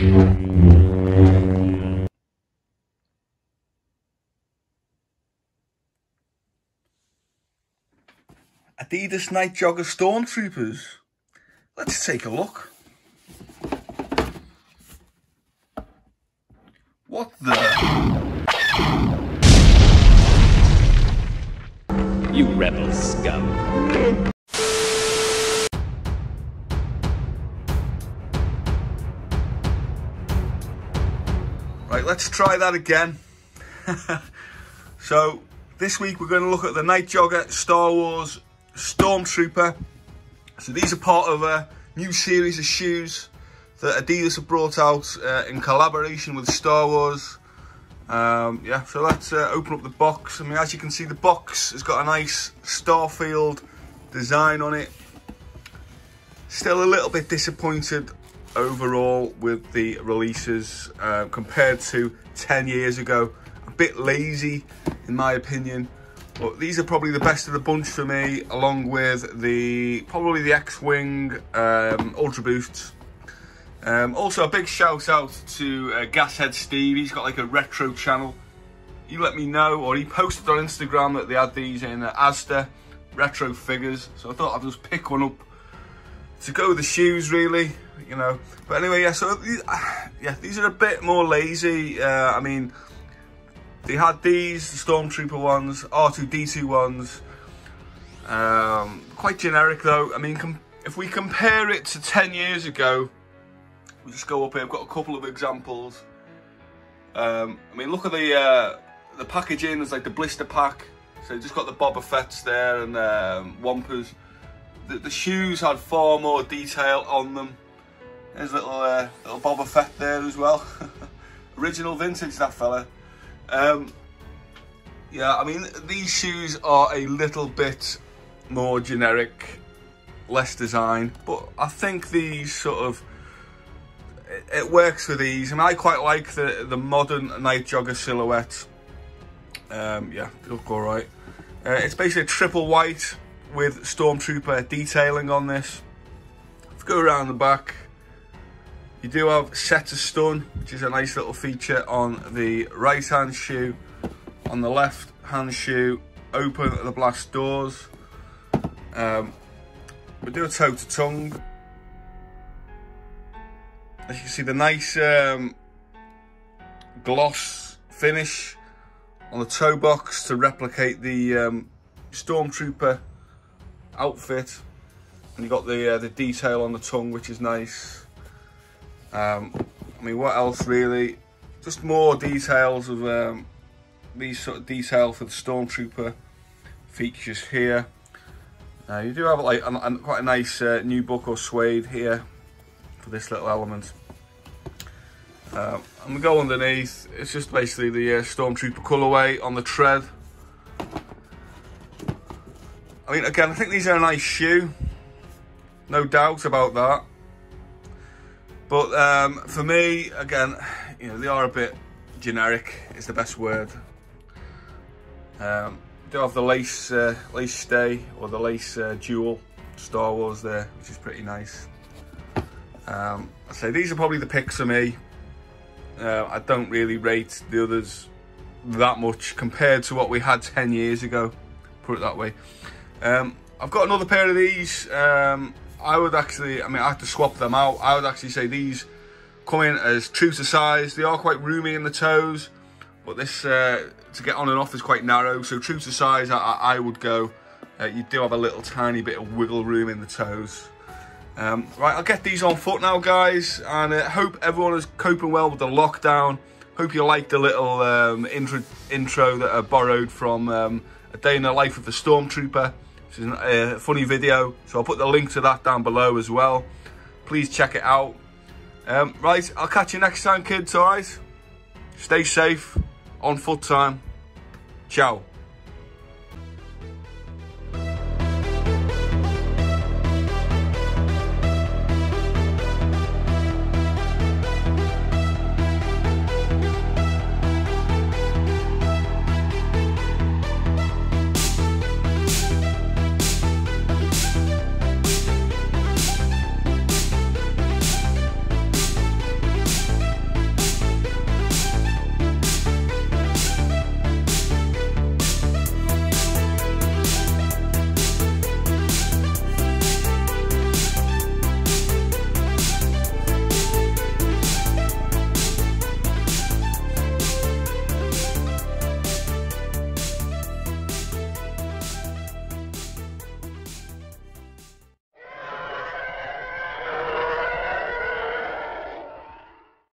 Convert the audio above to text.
Adidas NITE JOGGER Stormtroopers. Let's take a look. What the? You rebel scum. Right, let's try that again. So, this week we're going to look at the NITE JOGGER Star Wars Stormtrooper. So these are part of a new series of shoes that Adidas have brought out in collaboration with Star Wars. Yeah, so let's open up the box. I mean, as you can see, the box has got a nice Starfield design on it. Still a little bit disappointed overall with the releases compared to 10 years ago. A bit lazy in my opinion, but these are probably the best of the bunch for me, along with probably the X-Wing Ultra Boosts. Also a big shout out to Gashead Steve. He's got like a retro channel. He let me know, or he posted on Instagram, that they had these in Asda retro figures, so I thought I'd just pick one up to go with the shoes, really, you know. But anyway, yeah, so these are a bit more lazy. I mean, they had these, the Stormtrooper ones, R2-D2 ones, quite generic though. I mean, if we compare it to 10 years ago, we just go up here, I've got a couple of examples. I mean, look at the packaging. There's like the blister pack, so just got the Boba Fett's there and Wampers. The shoes had far more detail on them. There's little Boba Fett there as well. Original vintage, that fella. Yeah, I mean, these shoes are a little bit more generic, less design, but I think these sort of, it works for these. I mean, I quite like the modern NITE JOGGER silhouette. Yeah, they look all right. It's basically a triple white with Stormtrooper detailing on this. Let's go around the back. You do have set to stun, which is a nice little feature on the right hand shoe. On the left hand shoe, open the blast doors. We do a toe to tongue. As you can see, the nice gloss finish on the toe box to replicate the Stormtrooper outfit, and you got the detail on the tongue, which is nice. I mean, what else really? Just more details of these sort of detail for the Stormtrooper features here. You do have like quite a nice nubuck or suede here for this little element. And we go underneath. It's just basically the Stormtrooper colourway on the tread. I mean, again, I think these are a nice shoe, no doubt about that. But for me, again, you know, they are a bit generic, is the best word. Do have the lace stay, or the lace jewel Star Wars there, which is pretty nice. I'd say these are probably the picks for me. I don't really rate the others that much compared to what we had 10 years ago, put it that way. I've got another pair of these. I would actually, I mean, I have to swap them out. I would actually say these come in as true to size. They are quite roomy in the toes, but this to get on and off is quite narrow. So true to size, I would go. You do have a little tiny bit of wiggle room in the toes. Right, I'll get these on foot now, guys, and hope everyone is coping well with the lockdown. Hope you liked the little intro that I borrowed from A Day in the Life of the Stormtrooper. This is a funny video, so I'll put the link to that down below as well. Please check it out. Right, I'll catch you next time, kids, alright? Stay safe, on foot time. Ciao.